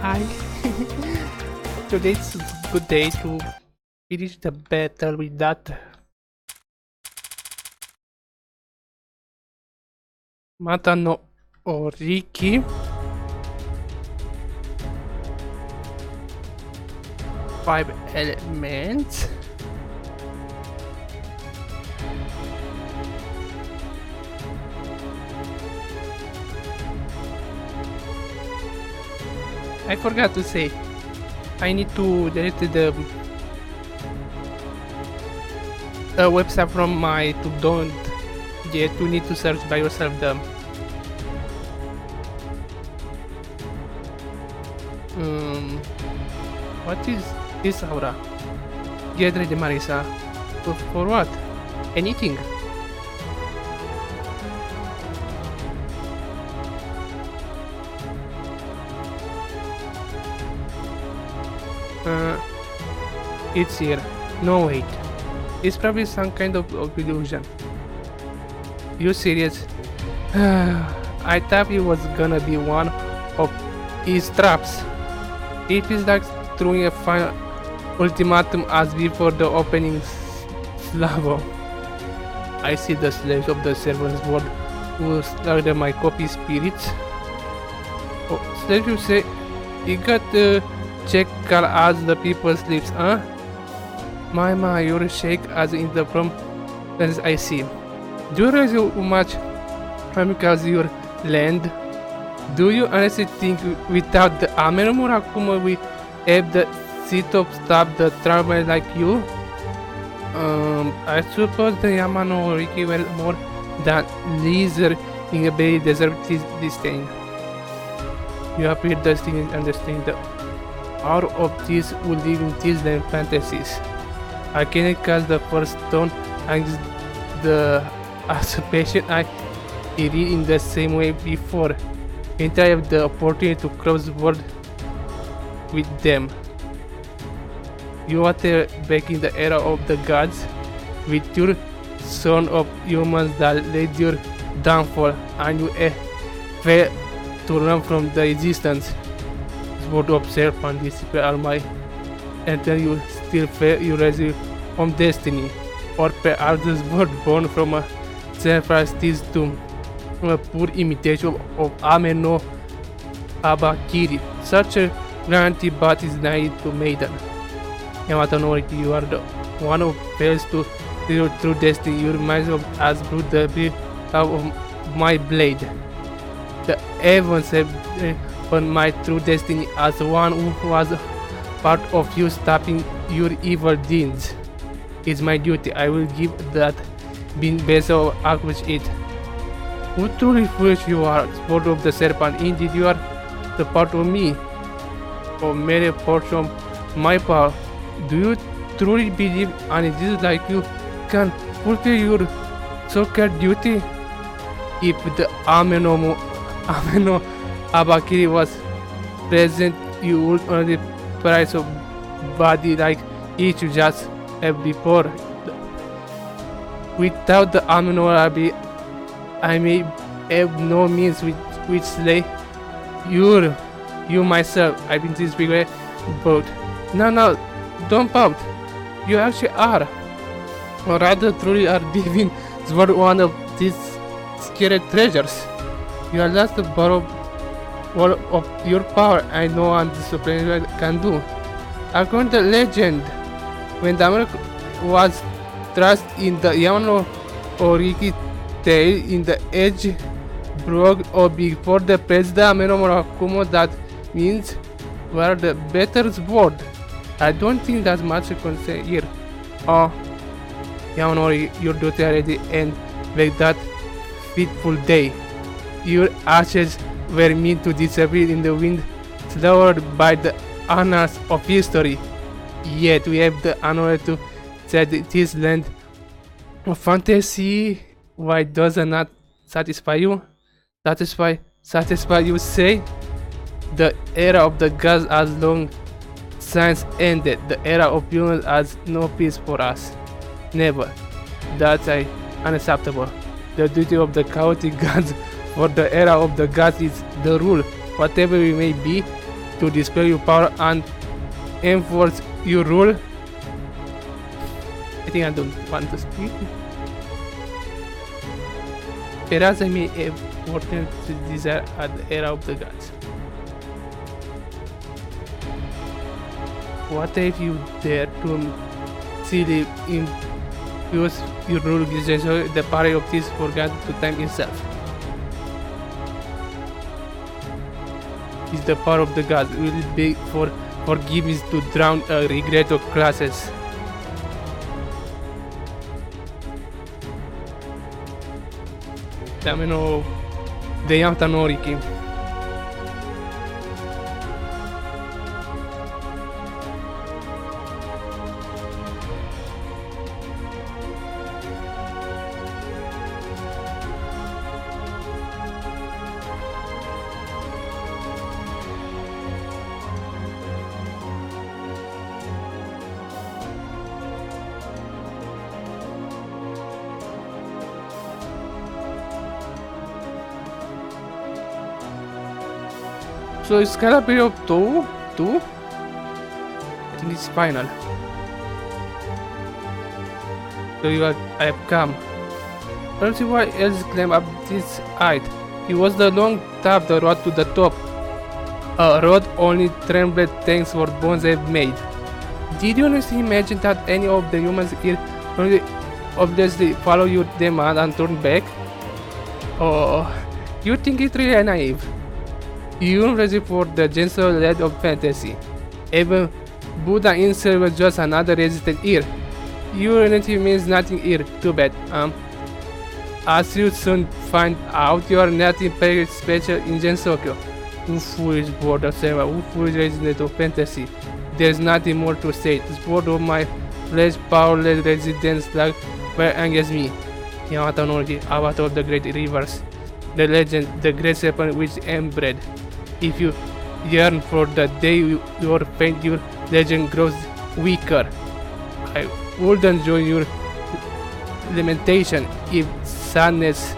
Hi. Today's a good day to finish the battle with that Mata no Orochi. 5 elements. I forgot to say, I need to delete the website from my to don't get you need to search by yourself the what is this aura? Get ready, Marisa. For what? Anything. It's here. No, wait. It's probably some kind of illusion. You serious? I thought it was gonna be one of his traps. It feels like throwing a final ultimatum as before the opening salvo. I see the slaves of the servants' board who slaughtered my copy spirits. Oh, slaves, you say? You got to check car as the people sleeps, huh? My, you're shake as in the from as I see. Do you realize how much because your land? Do you honestly think without the Ame Murakumo we have the seat of stop the traveler like you? I suppose the Yamata no Orochi were more than lizard in a very desert this thing. You appear destined to understand the hour of this will live in these land fantasies. I cannot cast the first stone and the anticipation I read in the same way before. And I have the opportunity to cross the world with them. You are there back in the era of the gods with your son of humans that led your downfall and you failed to run from the existence. Sword of serpent dissipate all my until you still fail you rescue from destiny. Or perhaps this word born from a self-esteem tomb. A poor imitation of Ame no Abakiri. Such a guarantee but is naive to maiden. Yamata no Orochi, you are the one who fails to your true destiny. You remind me of as brute the blade of my blade. The heavens have on my true destiny as one who was part of you stopping your evil deeds. It's my duty. I will give that being best of accomplish it. Who truly foolish you are, sport of the serpent. Indeed you are the part of me, or mere portion of my power. Do you truly believe and it is like you can fulfill your so-called duty? If the Ame no Abakiri was present, you would only price of body like each you just have before. Without the Ame no Abi, I may have no means with which slay you myself. I've been this big boat. No, don't pout. You actually are, or rather, truly are living toward one of these scared treasures. You are just a borrow all of your power. I know and discipline can do. According to legend, when Diabolic was thrust in the Yamata Orochi tail in the edge broke or before the president Murakumo, that means we are the better sword. I don't think that's much I can say here. Oh, Yamata, your duty already end with that fateful day. Your ashes were meant to disappear in the wind, slaughtered by the annals of history. Yet we have the honor to set this land of fantasy. Why does it not satisfy you? Satisfy you say? The era of the gods has long since ended. The era of humans has no peace for us. Never. That's unacceptable. The duty of the chaotic gods for the era of the gods is the rule. Whatever we may be, to display your power and enforce your rule. I think I don't want to speak. Perhaps I may have wanted to desire at the era of the gods. What if you dare to silly impose your rule against the power of this forgot to time itself? Is the power of the gods will it be for forgiveness to drown a regret of classes? Dameno de Yamata no Riki. So is Scarlet of Touhou? I think it's final. So I have come. I don't see why else climb up this height. It was the long top, the road to the top. A road only trembled thanks for bones I've made. Did you honestly imagine that any of the humans here only obviously follow your demand and turn back? Oh, you think it's really naive? You ready for the Gensokyo lead of fantasy. Even Buddha himself was just another resistant here. Your unity means nothing here, too bad. As you soon find out, you are nothing very special in Gensokyo. Who foolish board of Seva, who foolish resident of fantasy. There's nothing more to say. This board of my flesh powerless residents like where angers me. Yamata no Riki, avatar of the great rivers. The legend, the great serpent which inbred. If you yearn for the day your faint, your legend grows weaker. I wouldn't join your lamentation if sadness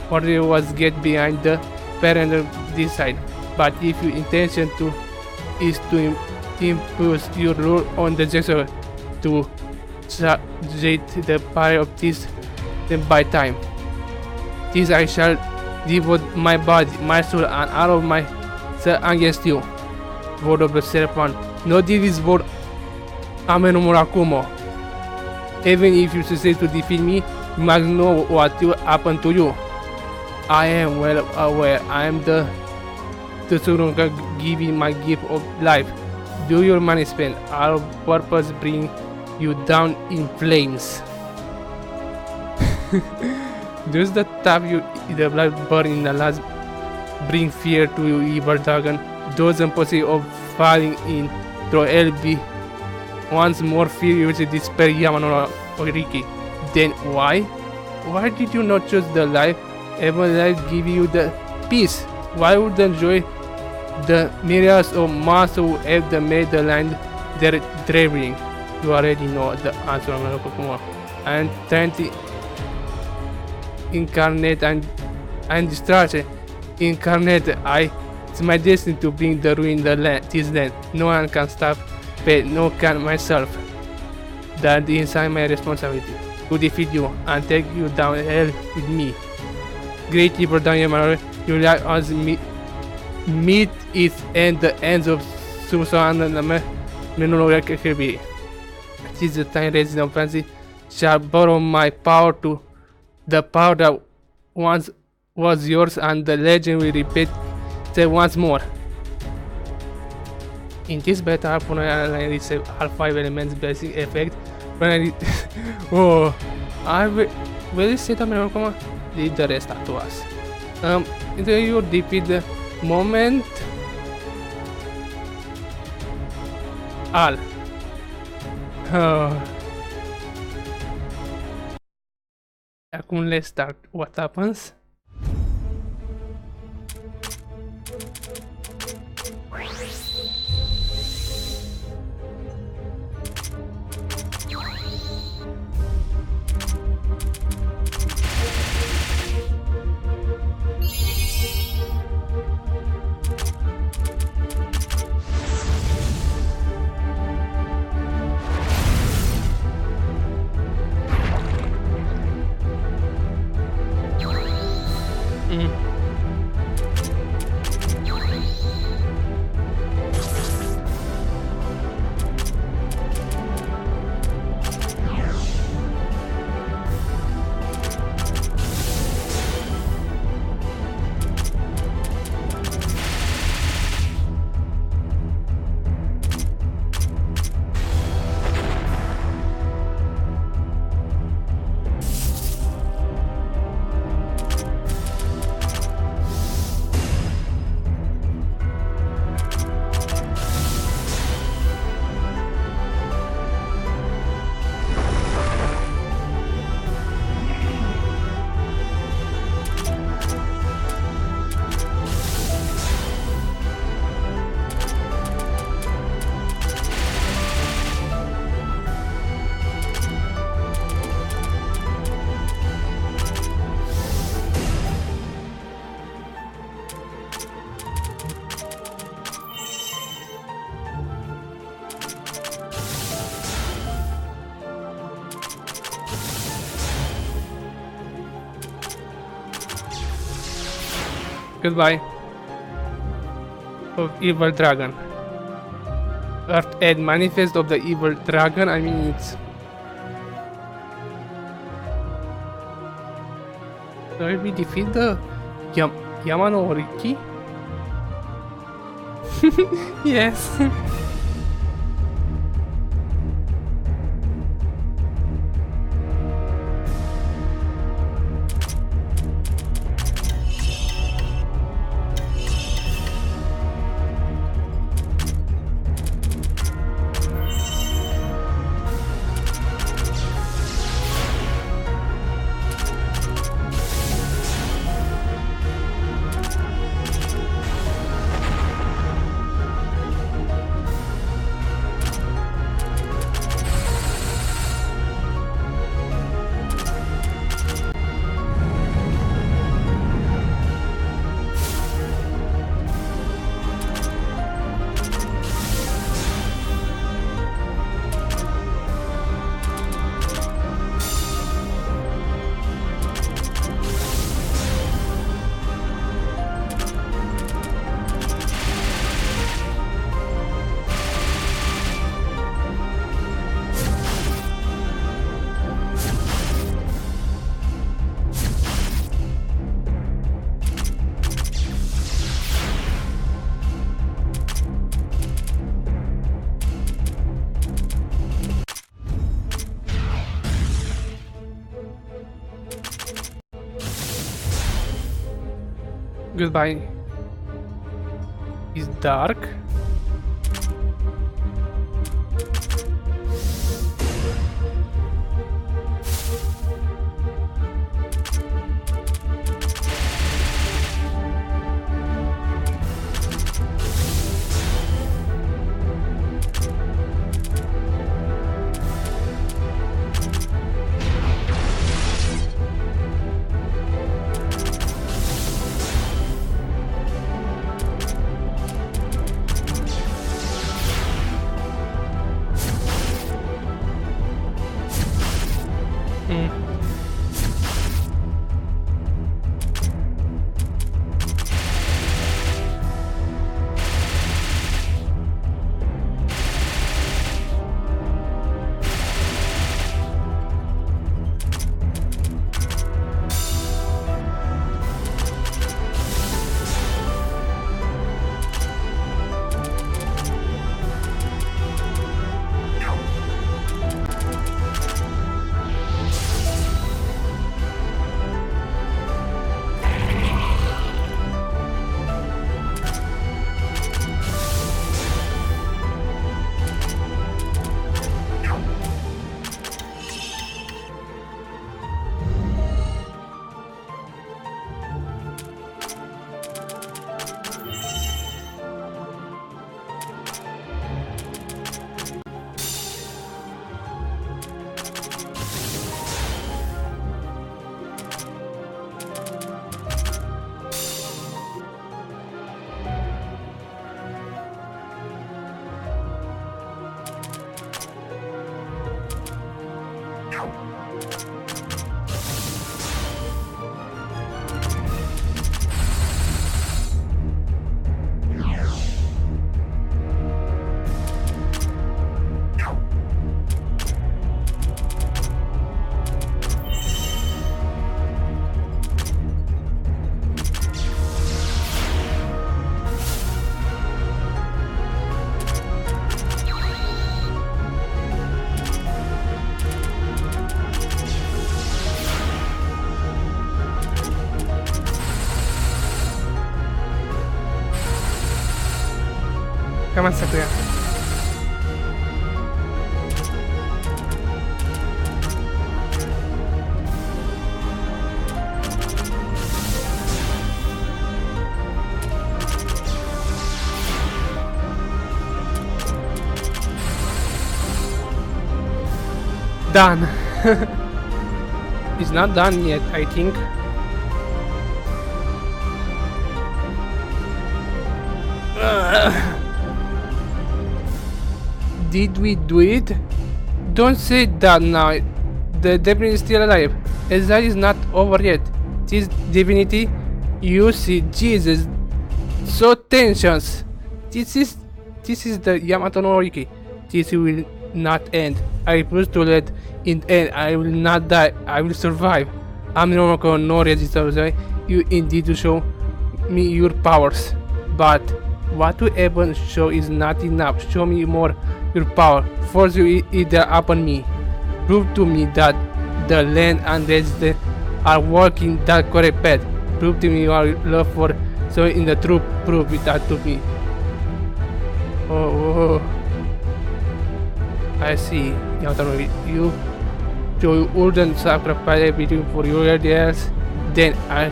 already was get behind the parent decide. But if your intention is to impose your rule on the Gensokyo to subject the power of this, then by time, this I shall devote my body, my soul, and all of my against you. Word of the serpent. No this word Ame no Murakumo. Even if you succeed to defeat me, you must know what will happen to you. I am well aware. I am the Tsurunga giving my gift of life. Do your money spend. Our purpose bring you down in flames. Does the tap you the blood burn in the last bring fear to you, evil dragon? Doesn't possible of falling in through LB. Once more fear you to despair Yamano or Riki. Then why? Why did you not choose the life? Even life give you the peace. Why would enjoy the myriads of monsters who have made the land their traveling? You already know the answer, Murakumo. And trying to incarnate and destruction. Incarnate, it's my destiny to bring the ruin the land, this land. No one can stop me, no can myself. That is my responsibility to defeat you and take you down hell with me. Great evil Daniel, you like us meet its end, the ends of Susan and Menuraki. It is the time resident of fancy shall borrow my power to the power that once was yours, and the legend will repeat it once more. In this battle, I receive all 5 elements basic effect. When I will set up Murakumo, leave the rest up to us. Until you defeat the moment all. Acum let's start. What happens? Goodbye. Of evil dragon. Earth Ed manifest of the evil dragon. I mean it's. So we defeat the Orochi? Yes. Goodbye. It's dark. Come on, Sakuya. Done. It's not done yet, I think. Did we do it? Don't say that now. The Labyrinth is still alive. Izayoi is not over yet. This divinity You see, Jesus, so tensions. This is the Yamata no Orochi. This will not end. I refuse to let it end. I will not die. I will survive. I'm no resistance. You indeed to show me your powers. But what you even show is not enough. Show me more your power. Force you either upon me. Prove to me that the land and resistance are walking that correct path. Prove to me your love for so in the truth. Prove it that to me. Oh, I see. You wouldn't sacrifice everything for your ideas. Then I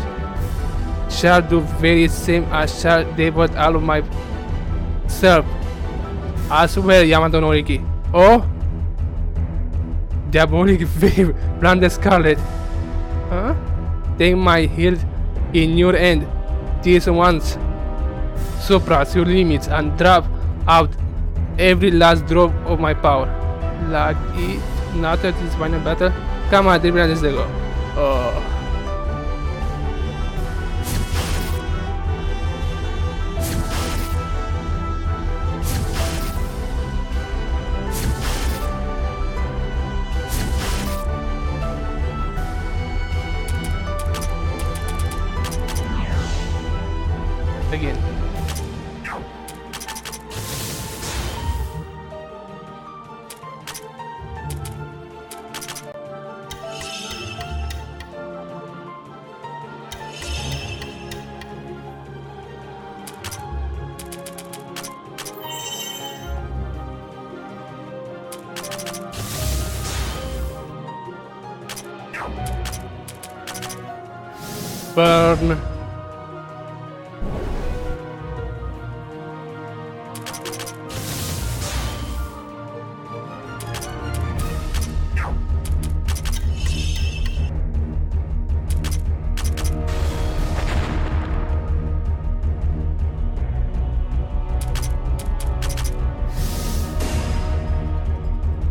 shall do very same. I shall devote all of myself as well, Yamata no Orochi. Oh, Diabolic wave, Flandre Scarlet. Huh? Take my heal in your end. These ones surpass your limits and drop out every last drop of my power. Like it, not at this final battle. Come on, 3 minutes ago. Oh. Again. Burn.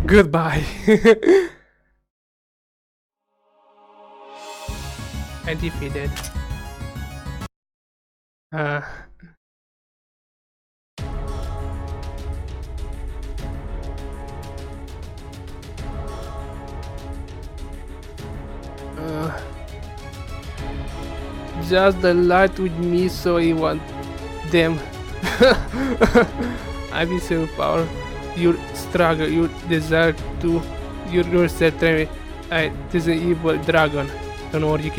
Goodbye. I defeated. Just the light with me, so I want them. I will so power. Your struggle, your desire to yourself train. I this is an evil dragon. Don't worry,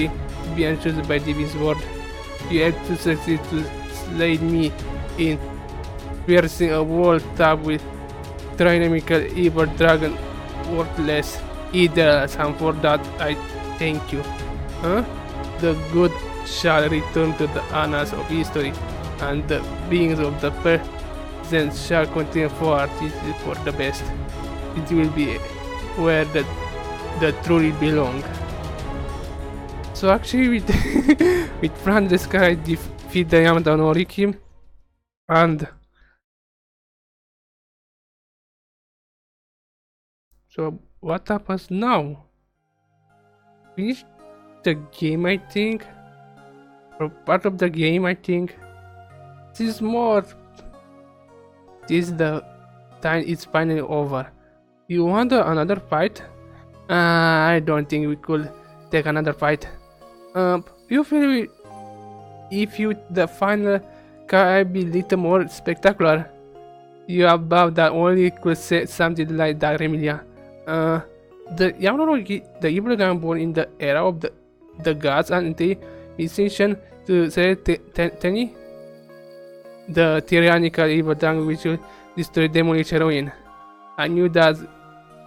be anxious by Divi's word. You have to succeed to slay me in piercing a wall top with tyrannical evil dragon worthless. Either and for that I thank you. Huh? The good shall return to the annals of history, and the beings of the present shall continue forward. This is for the best. It will be where the truly belong. So actually with with Flandre I defeat the Yamata no Orochi, and so what happens now? Finish the game, I think, or part of the game, I think. This is more. This is the time it's finally over. You want another fight? I don't think we could take another fight. You feel if you the final can be little more spectacular. You above that only could say something like that, Remilia. The Yamata, the evil dragon born in the era of the gods and the musician to say Tenny, the tyrannical evil dragon which will destroy demolish heroine. I knew that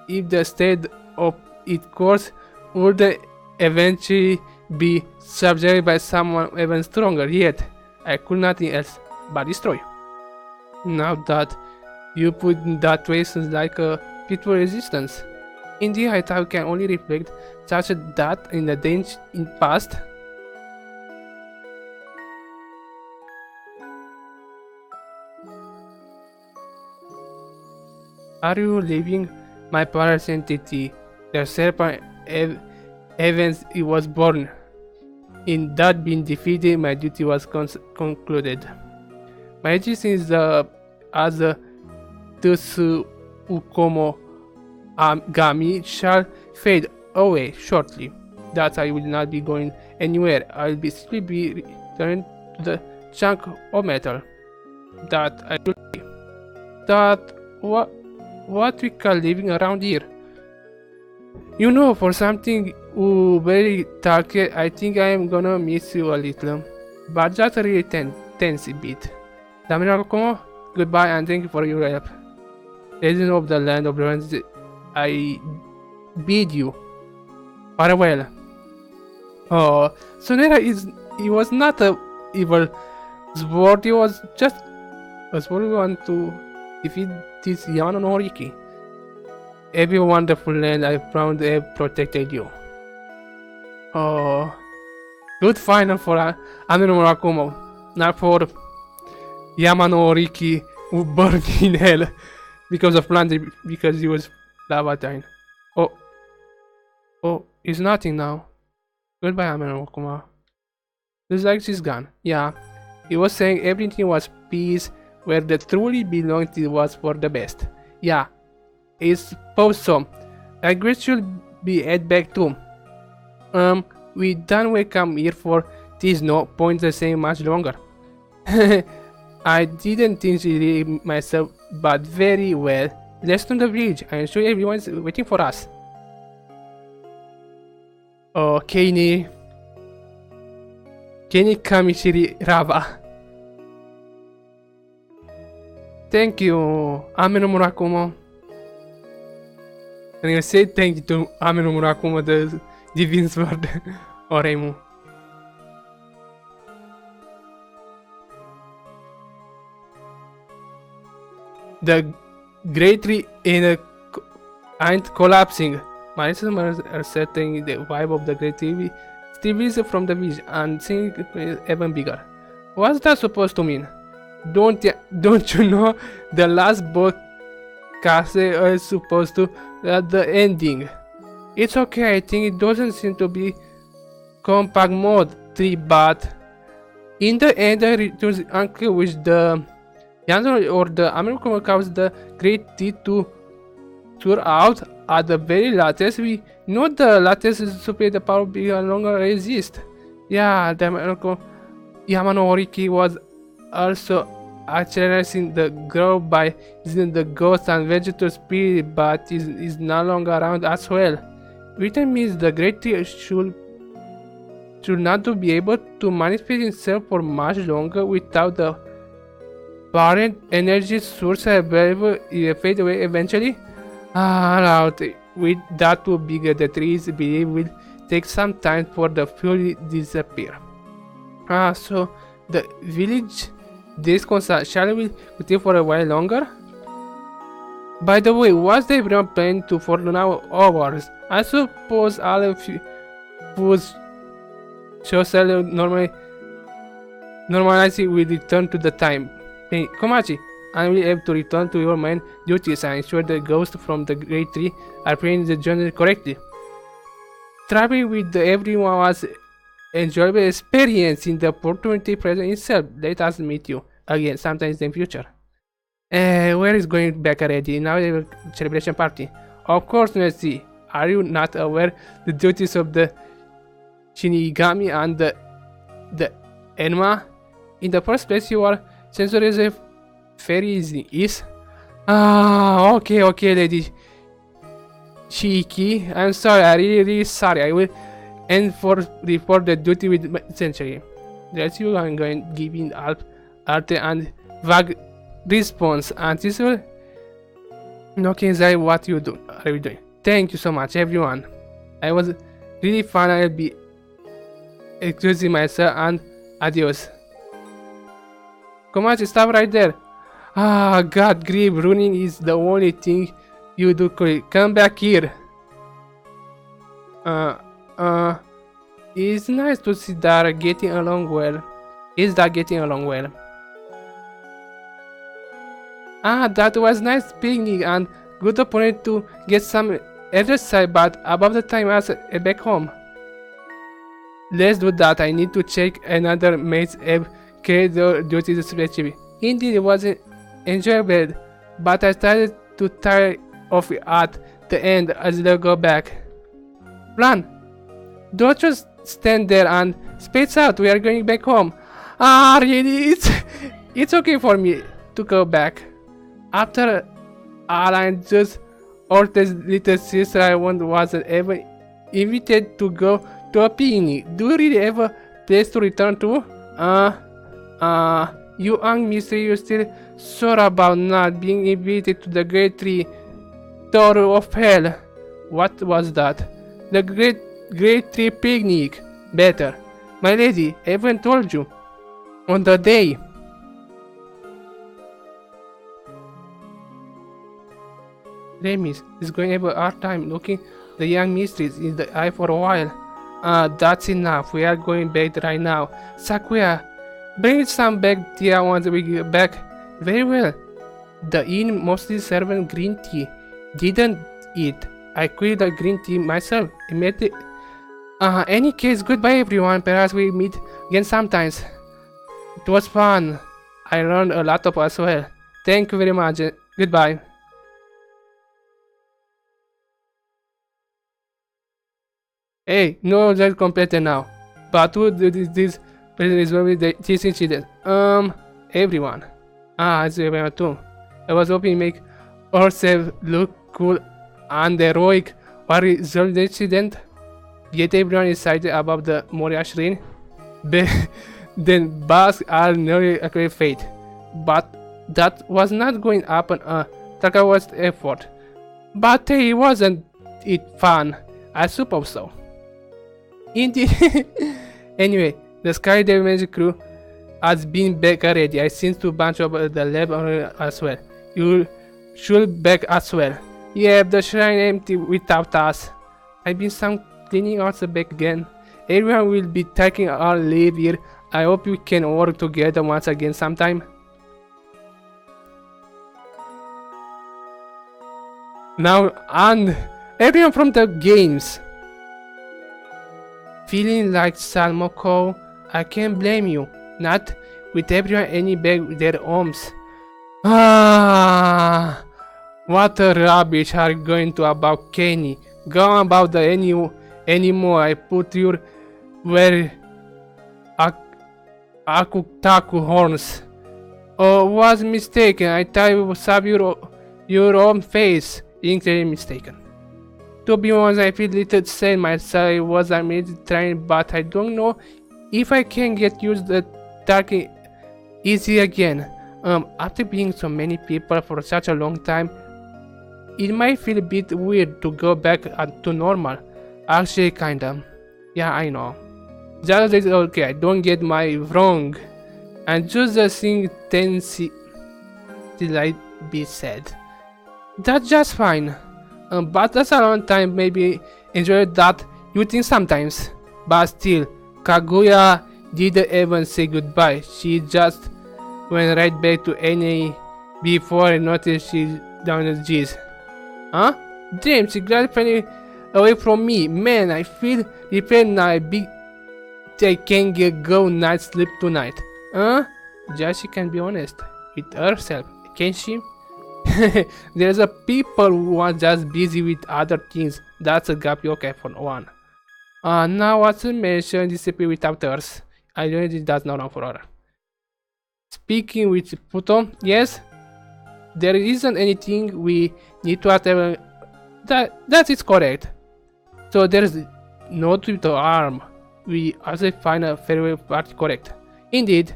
if the state of its course would eventually be subjugated by someone even stronger, yet I could nothing else but destroy. Now that you put in that way, sounds like a peaceful resistance. Indeed, I thought can only reflect such a that in the danger in past. Are you leaving my parasite entity? The serpent events it was born. In that being defeated, my duty was concluded. My existence as a Touhou Gami shall fade away shortly. That I will not be going anywhere. I will simply be returned to the chunk of metal that I should be. That what we call living around here. You know, for something very dark, I think I am gonna miss you a little, but just a really tense bit. Murakumo, goodbye and thank you for your help. Legend of the land of ruins, I bid you farewell. Oh, Sonera he was not a evil sword, he was just a sword want to defeat this Yamata no Orochi. Every wonderful land I found have protected you. Oh, good final for Ame no Murakumo, not for Yamata no Orochi who burned in hell because of Flandre, because he was Labyrinth. Oh, it's nothing now. Goodbye, Ame no Murakumo. Looks like she's gone. Yeah, he was saying everything was peace, where the truly belonged it was for the best. Yeah, I suppose so. I guess should be head back too. We don't welcome here for this no point the same much longer. I didn't think really myself, but very well. Let's turn the bridge. I'm sure everyone's waiting for us. Oh, Kenny Kamishiri Rava. Thank you, Ame no Murakumo. And I say thank you to Ame no Murakumo, the divine sword, or Reimu. The great tree ain't collapsing. My listeners are setting the vibe of the great tree still visible from the beach and seeing it even bigger. What's that supposed to mean? Don't you know the last boat castle is supposed to at the ending? It's okay, I think it doesn't seem to be compact mode 3, but in the end I returns uncle with the Yanzo or the American comes the great T to tour out at the very latest. We know the latest is super the power be no longer resist. Yeah, the American Yamata no Orochi was also accelerating the growth by using the ghost and vegetal spirit, but is no longer around as well. Which means the great tree should not to be able to manifest itself for much longer without the parent energy source available. It fade away eventually. With that too bigger, the trees believe will take some time for the fully disappear. So the village this concert shall we continue for a while longer? By the way, what's the everyone planning to for now hours? I suppose all of you whose social normality will return to the time. Hey, Komachi, I will have to return to your main duties and ensure the ghosts from the great tree are playing the journey correctly. Traveling with everyone was enjoyable experience in the opportunity present itself. Let us meet you again sometimes in the future. Where is going back already? Now the celebration party. Of course, Nancy. Are you not aware the duties of the Shinigami and the Enma? In the first place, you are sensory very easy. Is okay, lady Shiki. I'm sorry. I'm really sorry. I will end for report the duty with century. That's you. I'm going giving up art and vague response. And this will not say what you do. Are you doing? Thank you so much, everyone. I was really fun. I'll be excusing myself and adios. Komachi, stop right there. God grief, running is the only thing you do correct. Come back here. It's nice to see Dara getting along well. Is that getting along well? That was nice picnic and good opportunity to get some exercise, but about the time I was back home. Let's do that. I need to check another mate's duties specially. Indeed, it wasn't enjoyable, but I started to tire of it at the end as I go back. Flan, don't just stand there and space out. We are going back home. Ah, really? It's okay for me to go back. After all, I'm just Orte's little sister. I wasn't ever invited to go to a picnic. Do you really have a place to return to? You young mister, you still sore about not being invited to the Great Tree Tour of Hell. What was that? The Great Tree Picnic. Better. My lady, I haven't told you. On the day. Remis is going to have a hard time looking the young mistress in the eye for a while. That's enough. We are going back right now. Sakuya, bring some back tea once we get back. Very well. The inn mostly served green tea. Didn't eat. I quit the green tea myself. Any case, goodbye everyone. Perhaps we meet again sometimes. It was fun. I learned a lot of as well. Thank you very much. Goodbye. Hey, no, that's completed now. But who did this resolve this incident? Everyone. It's everyone too. I was hoping to make ourselves look cool and heroic or resolve the incident. Yet everyone is excited about the Moria shrine. Then Bask are nearly a great fate. But that was not going to happen. Taka was effort. But hey, wasn't it fun? I suppose so. Indeed. Anyway, the Sky Damage crew has been back already. I seem to bunch up the lab as well. You should back as well. Yeah, the shrine empty without us. I've been some cleaning out the back again. Everyone will be taking our leave here. I hope we can work together once again sometime. Now, and everyone from the games. Feeling like Salmoko, I can't blame you. Not with everyone any back with their arms. What a rubbish are you going to about Kenny? Go on about the anymore. I put your very Akutaku horns. Oh, was mistaken. I thought you saw your own face. Incredibly mistaken. To be honest, I feel little sad myself. I was amazing trying, but I don't know if I can get used to talking easy again. After being so many people for such a long time, it might feel a bit weird to go back to normal. Actually, kinda. Yeah, I know. Just okay, I don't get my wrong. And just the thing tendency till I be said. That's just fine. But that's a long time, maybe enjoy that you think sometimes. But still, Kaguya didn't even say goodbye. She just went right back to NA before I noticed she down the G's. Huh? Damn, she got finally away from me. Man, I feel repaired now. I can get go night sleep tonight. Just she can be honest with herself, can she? There's a people who are just busy with other things. That's a gap okay for one. Now what's the mention disappear without hers? I know it does not run for her. Speaking with Puto, yes, there isn't anything we need to attend. That is correct. So there's no to the arm. We also find a fairway part correct. Indeed,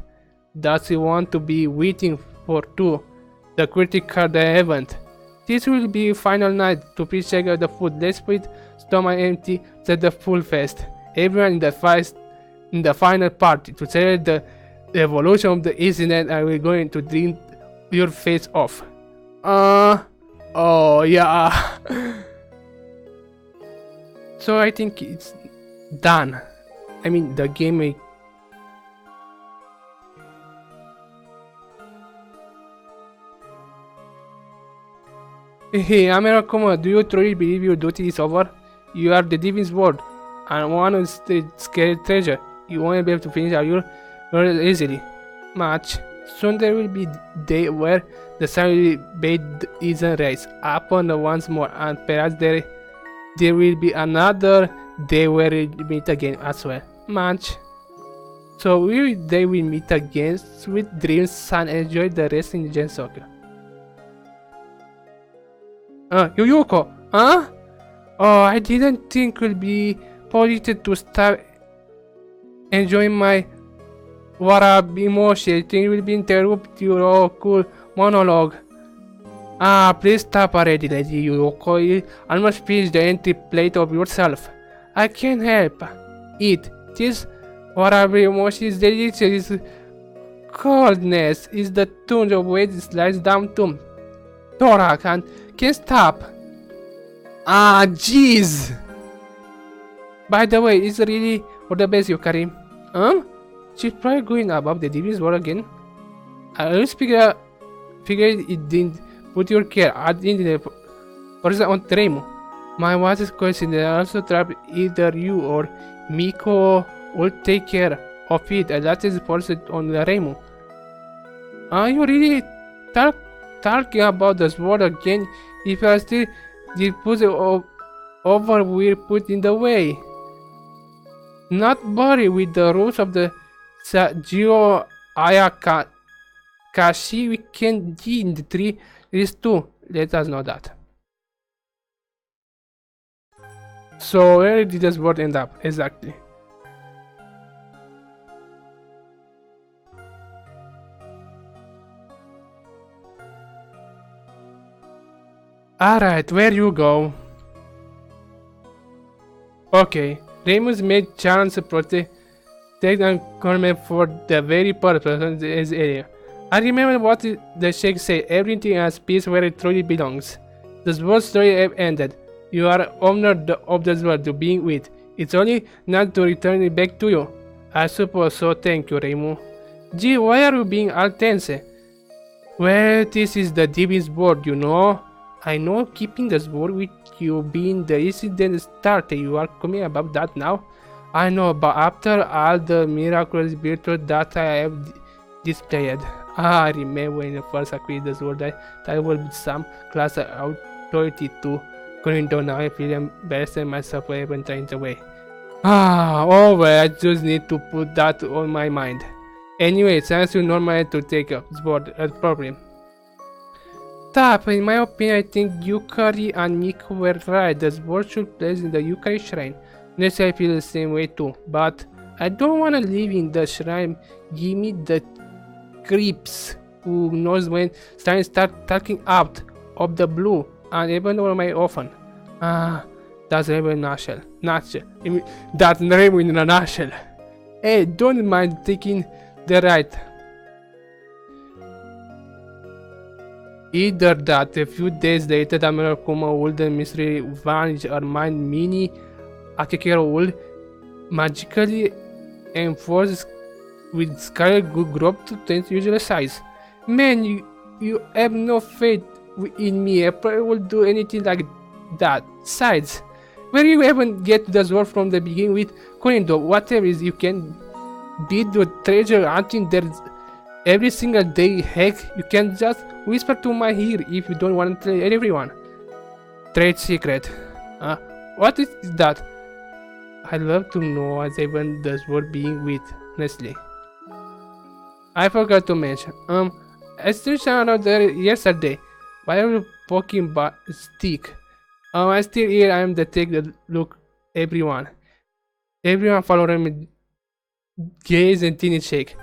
that's we want to be waiting for too. The critical event. This will be final night to please check out the food. Let's put stomach empty at the full fest. Everyone in the final party to celebrate the evolution of the incident, and we're going to drink your face off. Oh yeah. So I think it's done. I mean the game. Hey, Murakumo, do you truly believe your duty is over? You are the Divin's word. and one is the scary treasure. You won't be able to finish your very easily. Much. Soon there will be day where the sun will bathe its rays upon the once more, and perhaps there will be another day where we meet again as well. Much. So they will meet again, sweet dreams, and enjoy the rest in Gensokyo. Yuyuko, huh? Oh, I didn't think we'll be polluted to start enjoying my warabi emotion. I think we'll be interrupt your cool monologue. Please stop already, Lady Yuyuko. You almost finished the empty plate of yourself. I can't help it. This warabi emotion is delicious. Coldness is the tone of weight slides down to thorax and can't stop. Jeez. By the way, it's really for the best, Yukari. She's probably going above the devil's world again. I always figured it didn't put your care at in the person on Reimu. My wisest question is also trap either you or Miko will take care of it, and that is forced on the Reimu. Are you really talking about the sword again? If you are still put over, we're put in the way. Not worry with the rules of the Sajio Ayakashi, we can get in the tree. There is two. Let us know that. So where did this word end up exactly? Alright, where you go? Okay, Reimu's made challenge to protect the government for the very purpose of this area. I remember what the Sheikh said, everything has peace where it truly belongs. The world story have ended. You are honored of this world to being with. It's only not to return it back to you. I suppose so, thank you, Reimu. Gee, why are you being all tense? Well, this is the devil's board, you know. I know keeping the board with you being the incident started. You are coming about that now. I know, but after all the miraculous virtue that I have displayed. I remember when I first acquired the sword that would be some class of authority to going down. Now I feel embarrassing myself for even trying to way. Oh well, I just need to put that on my mind. Anyway, thanks to normally to take up sword as problem. Stop, in my opinion, I think Yukari and Miko were right. The sword should place in the Yukari shrine. Honestly, I feel the same way too, but I don't want to live in the shrine. Give me the creeps. Who knows when shrines start talking out of the blue and even over my orphan. That's Reimu in a nutshell. That's Reimu in a nutshell. Hey, don't mind taking the right. Either that, a few days later, the Murakumo would mystery vanish or mind Mini Akekero would magically enforce with Scarlet good grow up to 10 usual size. Man, you have no faith in me. I probably will do anything like that. Besides, where you even get the sword from the beginning with Konindo, whatever is you can beat the treasure hunting there's every single day. Heck, you can just whisper to my ear if you don't want to tell everyone. Trade secret. What is that? I'd love to know as even the sword being with, honestly. I forgot to mention. I still out there yesterday. Why are you poking stick? I still here. I am the take the look. Everyone following me. Gaze and teeny shake.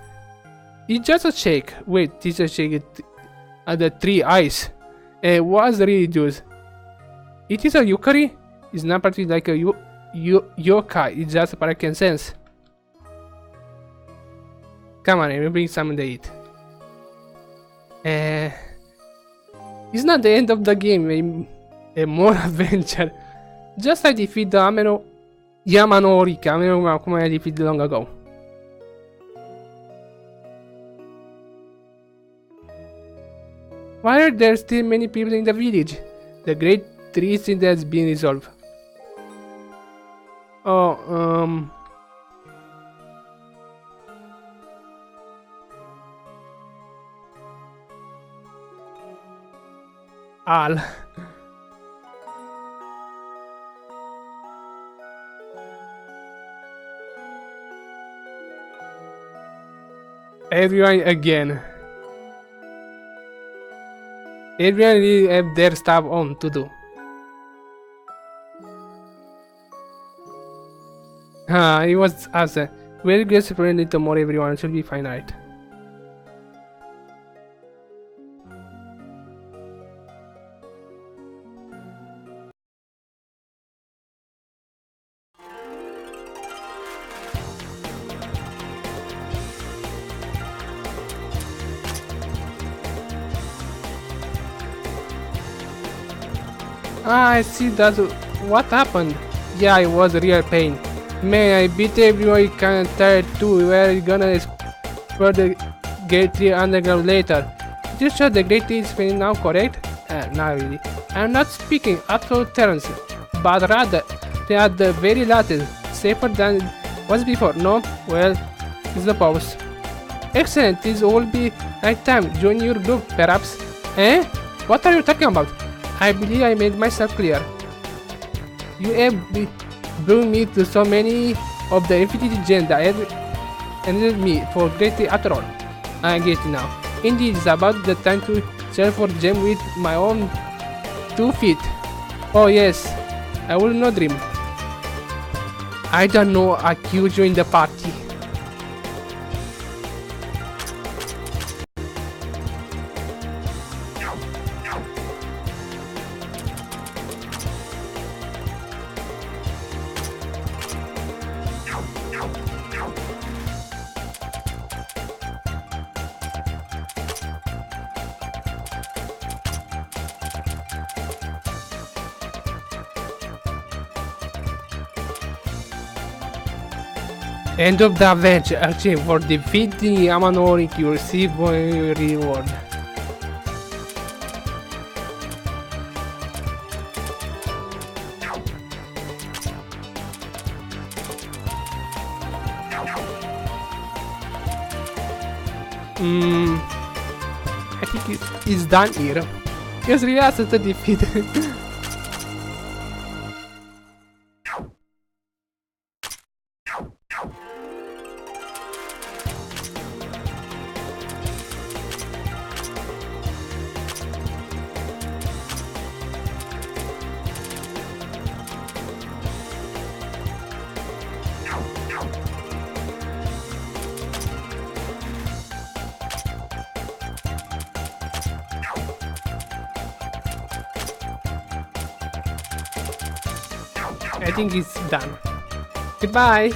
It's just a shake. Wait, it's a shake at the 3 eyes. What's the really juice? It is a Yukari? It's not particularly like a yokai. It's just what I can sense. Come on, let me bring something to eat. It's not the end of the game. A more adventure. Just I defeat the Yamanori Murakumo I defeated long ago. Why are there still many people in the village? The great tree incident has been resolved. Oh, Al. Everyone again. Everyone really have their stuff on to do. It was us. Very good, apparently tomorrow everyone should be fine, right? I see that. What happened? Yeah, it was real pain. Man, I beat everyone kinda tired too. We're gonna explore the Gate 3 underground later. You sure the Gate 3 is spinning now, correct? Not really. I'm not speaking absolute terms, but rather they are the very latest, safer than it was before. No? Well, it's the pause. Excellent, this will be right time. Join your group, perhaps. Eh? What are you talking about? I believe I made myself clear. You have brought me to so many of the infinity gems that ended me for greatly after all. I get it now. Indeed, it's about the time to search for gem with my own 2 feet. Oh yes, I will not dream. I don't know, Akio joined the party. End of the adventure. Actually, for defeating Yamanori, you receive one reward. I think it's done here. It's really a defeat. I think it's done. Goodbye.